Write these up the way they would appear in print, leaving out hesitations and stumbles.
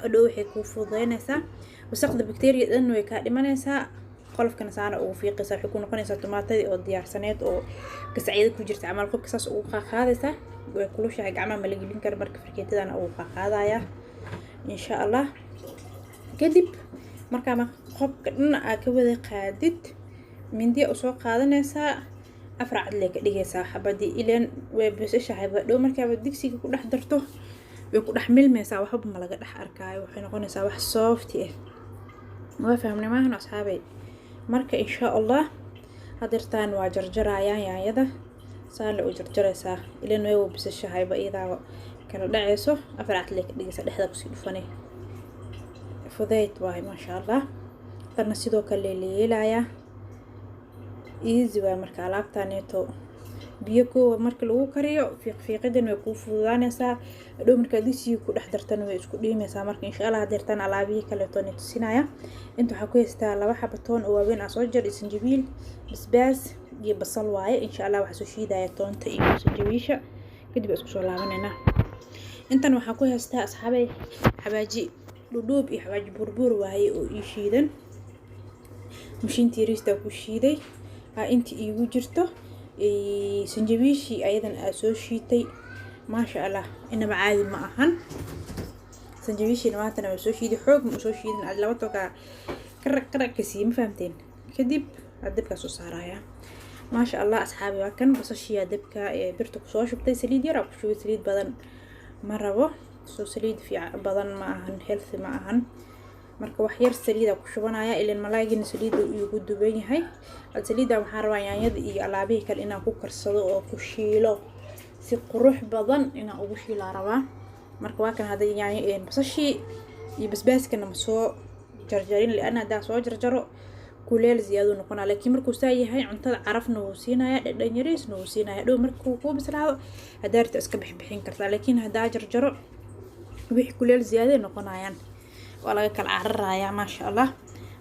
adhow waxay kuu fududeynaysaa wasaqda bakteeriyada dhan way kaa dhimanaysaa qolofkana saana ugu fiiqaysaa waxay ku noqonaysaa tumaatadii oo diyaarsaneed oo gasacyada ku jirta camal qofka saas ugu qaadaysaa way kulushahay gacmaha ma la gelin karo marka fargeetadana ugu qaadaya insha Allah kadib marka ma qofka dhan aa ka wada qaadid mindi u soo qaadanaysaa afar cadle ka dhigaysaa xabadii ileen way bisashahay badhow marka digsiga ku dhex darto way ku dhex milmaysaa waxba ma laga dhex arkaayo waxay noqonaysaa wax soft ah waa fahmnay maahan asxaabay marka insha Allah hadirtaan waa jarjarayaan yaanyada saan la u jarjaraysaa ileen way bisashahay ba iyada kala dhacayso afar cadle ka dhigaysaa dhexda ku sii dhufanay fudayd waay ma sha Allah tarna sidoo kale leelaya easy waa marka alaabtaaneeto biyo koowa marka lagu kariyo fiiqfiiqidan way ku fududaanaysaa adhow marka digsiga ku dhex dartan way isku dhiimaysaa marka insha Allah hadirtaan alaabihii kale toon tusinaya inta waxa ku haystaa laba xabo toon oo waaweyn aan soo jar sanjabiil basbaas iyo basal waaye insha Allah waxa soo shiidaya toonta iyo sanjabiisha kadib isku soo laabanayna intan waxa ku haystaa asxaabay xabaaji dhudhub iyo xabaaji burbur waaye oo ii shiidan mashiintii riista ku shiiday inta iigu jirto sanjabiishi ayadan aa soo shiitay ma sha Allah inaba caadi ma ahan sanjabiishi maanta waa soo shiiday xoog ma soo shiidin aad laba toka qaraq ka sii ma fahamteen kadib dabka soo saaraya ma sha Allah asxaabi waa kan basashiya dabka birta ku soo shubtay saliid yar ku shubay saliid badan ma rabo soo saliid fiican badan ma ahan healthy ma ahan marka wax yar saliida ku shubanaya ileen malaayigina saliida uu ugu duban yahay saliida waxaan rabaa yaanyada iyo alaabihii kale inaan ku karsado oo ku shiilo si qurux badan inaan ugu shiilo rabaa marka waa kan hada yaanyo basashi iyo basbaaskana ma soo jarjarin liana hadaa soo jarjaro kuleel ziyaado noqonaa laakiin markuu saa yahay cuntada carafna wuu siinaya dhadhan yariisna wuu siinaya dhow markuu ku bislaado hadaarta iska bixbixin kartaa laakiin hadaa jarjaro wixii kuleel ziyaado noqonayaan waa laga kala cararaya ma sha Allah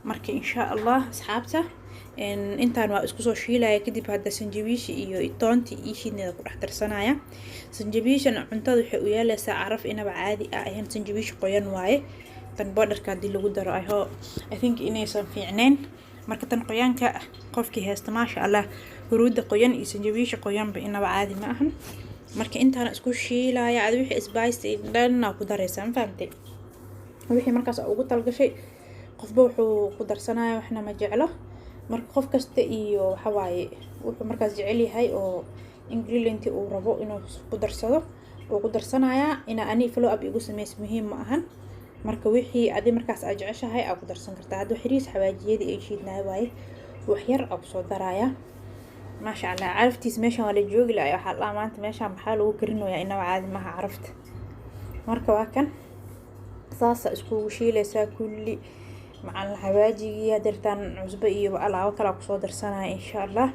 marka insha Allah asxaabta intaan waa isku soo shiilaya kadib hada sanjabiishi iyo toonti iyo shiidneeda ku dhex darsanaya sanjabiishana cuntada waxay u yeelaysaa caraf inaba caadi ah ahayn sanjabiish qoyan waaye tan boodarka hadii lagu daro I think inaysan fiicneen marka tan qoyanka qofkii haysta ma sha Allah huruuda qoyan iyo sanjabiish qoyan ba inaba caadi ma ahan marka intaan isku shiilaya aad wixii spice dhanna ku daraysaa ma fahamtay wixii markaas ugu talgashay qofba wuxuu ku darsanaya waxna ma jeclo marka qof kasta iyo waxa waaye wuxuu markaas jecel yahay oo ingredient uu rabo inuu ku darsado oo ku darsanaya ani follow up igu sameys muhiim ma ahan marka wixii adi markaas aad jeceshahay aad ku darsan kartaa hada xiriis xawaajiyada ay shiidnaa waaye wax yar aad soo daraya ma sha Allah caraftiis meeshan waa la joogi lahayd waxa la maanta meeshan maxaa lagu karinayaa inaba caadi ma aha carafta marka waa kan saasa isku shiilaysaa kulli macaan xawaajiga hadirtaan cusbo iyo alaabo kala ku soo darsanaa insha Allah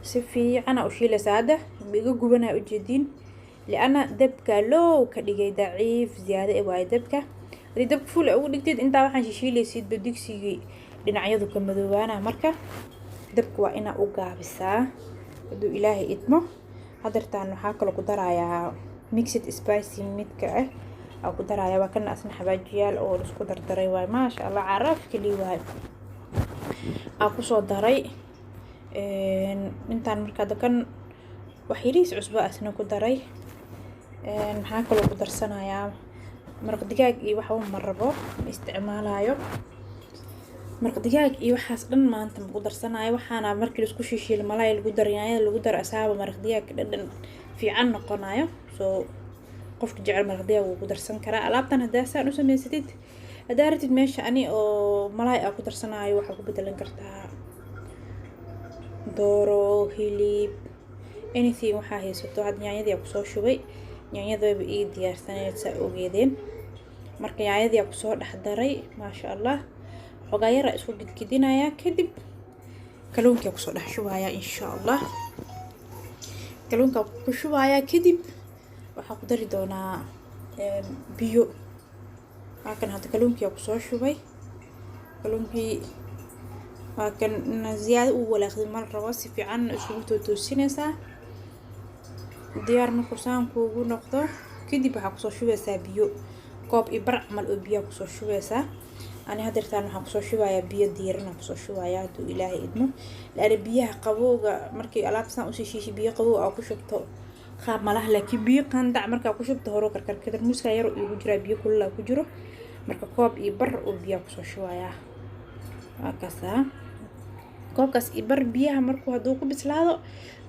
si fiican u shiilaysaa hada biga gubanaa u jeedin liana dabka loo ka dhigay daciif ziyaado ee waay dabka hadii dabka full ugu dhigtid inta waxaan shiilaysid digsigii dhinacyadu ka madoobaana marka dabka waa ina u gaabisaa haduu Ilaahay idmo hadirtaan waxa kale ku darayaa mixed spicy midka ah ku daraya waa kan asna xabaajiyaal oo isku dardaray waay ma sha Allah caraf kali waay ku soo daray intaan marka dakan wax yariis cusbo asna ku daray maxaa kale ku darsanayaa maraq digaag iyo waxa uu marabo isticmaalayo maraq digaag iyo waxaas dhan maanta ma ku darsanayo waxaana markii isku shiishiil malaay lagu darayay lagu dar asaaba maraq digaag dhadhan fiican noqonayo soo qofka jecel maraq digaag uu ku darsan karaa alaabtan hadaa saan u sameysatid hadaa ratid meesha ani oo malaay ku darsanayo waxa ku bedelan kartaa dooro hilib anything waxa haysato had yaanyadii ku soo shubay yaanyadooba ii diyaarsanaysa ogeedeen marka yaanyadii ku soo dhex daray ma sha Allah xogaa yar isku gidgidinaya kadib kalluunka ku soo dhex shubaya insha Allah kalluunka ku shubaya kadib waxa ku dari doonaa biyo halkan hada kalluunka ku soo shubay kalluunkii halkan ziyaado u walaaqday mar rabo si fiican isugu toosinaysaa diyaar markuu saan kuugu noqdo kadib waxa ku soo shubaysaa biyo koob iyo bar camal oo biyo ku soo shubeysaa ani hadirtaan waxaan ku soo shubayaa biyo diiran ku soo shubayaa haduu Ilaahay idmo la biyaha qabowga markii alaabsan u shiishishi biyo qabow oo ku shubto qaab malaha laakiin biyo qandac marka ku shubto horo karkar muska yar oo ugu jira biyo kulul ku jiro marka koob iyo bar oo biyo ku soo shubayaa akasa koobkaas iyo bar biyaha markuu haduu ku bislaado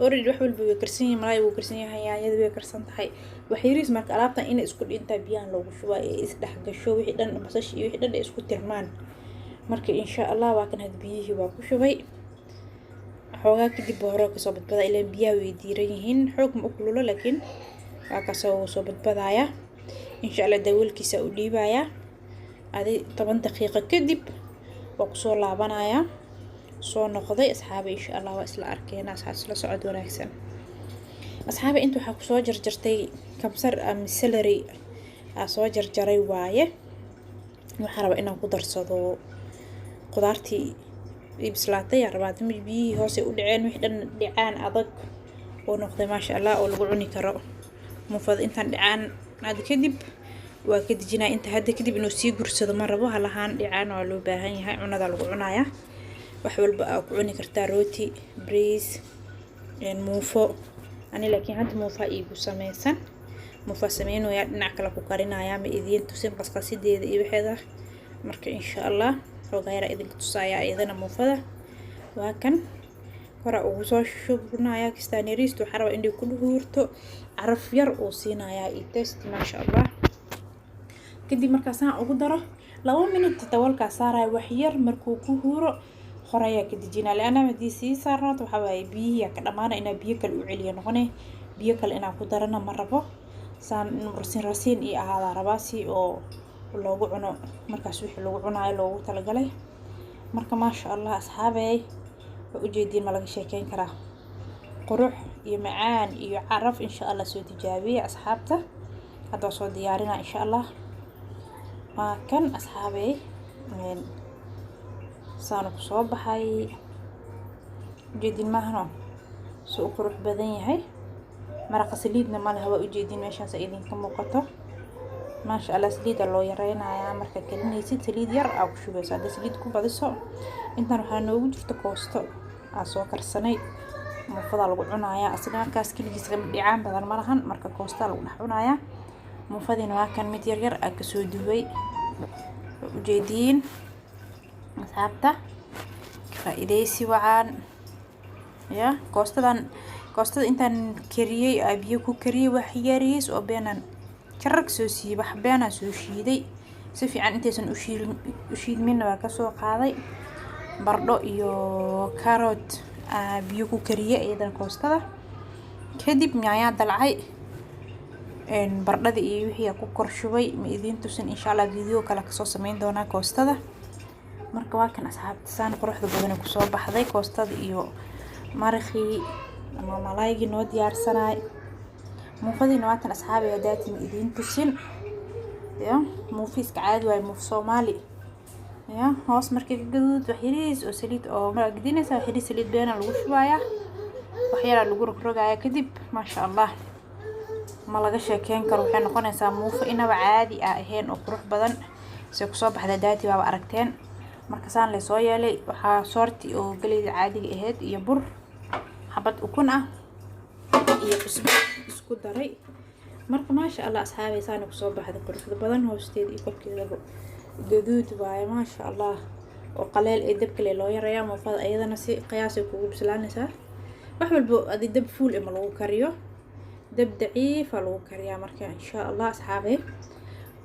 already wax walba way karsan yihiin malaay wuu karsan yahay yaanyada way karsan tahay wax yariis marka alaabtan in isku dhinta biyaha loogu shubaa ee is dhax gasho wixii dhan basash iyo wixii dhan isku tirmaan marka insha Allah waa kan had biyihii waa ku shubay xoogaa kadib hore ka soo badbada ilaa biyaha way diiran yihiin xoog ma u kululo laakiin waa ka soo badbadaya insha Allah daawalkiisa u dhiibaya adi 10 daqiiqo kadib waa ku soo laabanaya soo noqday asxaabi insha Allah waa isla arkeena asxaab socod wanaagsan asxaabi inta waxa ku soo jarjartay kabsar ama celery soo jarjaray waaye waxa raba inaan ku darsado qudaartii bislaatay rabaa biyi hoose u dhaceen wix dhan dhicaan adag oo noqday ma sha Allah oo lagu cuni karo mufad intaan dhicaan aad kadib waa ka dijinaa inta hadda kadib inuu sii gursado ma rabo halahaan dhicaan waa loo baahan yahay cunada lagu cunaaya wax walba aad ku cuni kartaa rooti breeze muufo ani laakiin hadda muufa iigu sameysan muufa sameynaya dhinac kale ku karinaya ma idiin tusin qasqasideeda iyo waxeeda marka insha Allah xoogayra idinka tusaya iyadana muufada waa kan hore ugu soo shubnaya kistaaniriistu waxa raba inay ku dhuurto caraf yar oo siinaya i test ma sha Allah kadib markaas aan ugu daro 2 minute tawalka saaray wax yar markuu ku huuro qoraya ka dijina laana hadii si saarnato waxa way biyo ka dhamaana ina biyo kale u celiyo noqonay biyo kale ina ku darana ma rabo saan rasiin iyo ahaada rabaasi oo loogu cuno markaas wixii lagu cunaayo loogu talagalay marka ma sha Allah asxaabay u jeedin ma laga sheekeyn karaa qurux iyo macaan iyo caraf insha Allah soo tijaabiye asxaabta hadda soo diyaarina insha Allah ma kan asxaabay saan ku soo baxay jeedin mahno soo qurux badan yahay maraqa saliidna ma laha waa u jeedin meeshan sa idin ka muuqato ما شاء الله سليد الله يرينا يا مركا كلمني سليد ير أو شو بس هذا سليد كوب هذا صار أنت نروح نوجد تكوستو عصوا كرسني مفضل قلنا يا أصلا كاس كل جسم دعام بدل مرهن مركا كوستا لو نحونا يا مفضل نوع كان متير ير أكسود دوي جديد ثابتة فإليسي وعن يا كوستا أنت كريه أبيكو كريه وحياريس وبينا كرك سوسي بحبانا سوشيدي سفي عن انتيسن أشيد منه وكسو قاضي بردو إيو كاروت بيوكو كريه ايضا كوستا كدب معياد دلعي ان بردو إيو هي كوكور شوي مئذين توسن إن شاء الله فيديو كالا كسو سمين دونا كوستا مركوا كان أصحاب تسان قروح دو بدنا كسو بحضي كوستا إيو مارخي أما ملايقي نو ديار سناي موفدي نواتن أصحابي هداتي مئذين توسن يا موفيس كعاد واي موف صومالي يا هوس مركي قدود وحيريز وسليد أو مرقدينيس وحيريز سليد بينا لغو شوايا وحيرا لغو رقرقايا كدب ما شاء الله ما لغا شاكين كروحين نقونيسا موفا إنابا عادي آهين أو قروح بدن سيكو صوبح داداتي بابا أركتين مركسان لي صويالي وحا صورتي أو قليد عادي إهد إيا بر حبات أكون iyo isku daray marka ma sha Allah asxaabay saan ku soo baxday quruxda badan hoosteed iyo korkeeda gaduud waay ma sha Allah oo qaleel ee dabka loo yareeyo moofada ayadana si qiyaas ay kugu bislaanaysaa wax walba adi dab fuul ama lagu kariyo dab daciif lagu kariyaa marka insha Allah asxaabay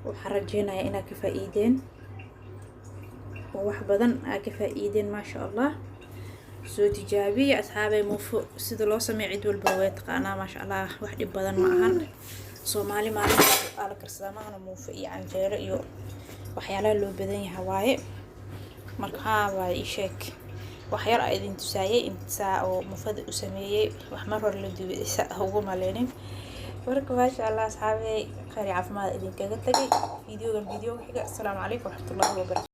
waxaan rajeynayaa inaad ka faa'iideen oo wax badan aad ka faa'iideen ma sha Allah soo tijaabiye asxaabay muufo sida loo sameeyo cid walba way taqaanaa ma sha Allah wax dhib badan ma ahan Soomaali maalinta ala karsada ma ahan muufo iyo canjeero iyo waxyaalaha loo badan yahay waaye marka waa sheek wax yar ay idin tusaayay inta oo muufada u sameeyay wax mar hore la duubay ugu maleenin marka ma sha Allah asxaabay khayr caafimaad idin kaga tagay video xiga assalaamu calaykum wa rahmatullahi wa barakatuh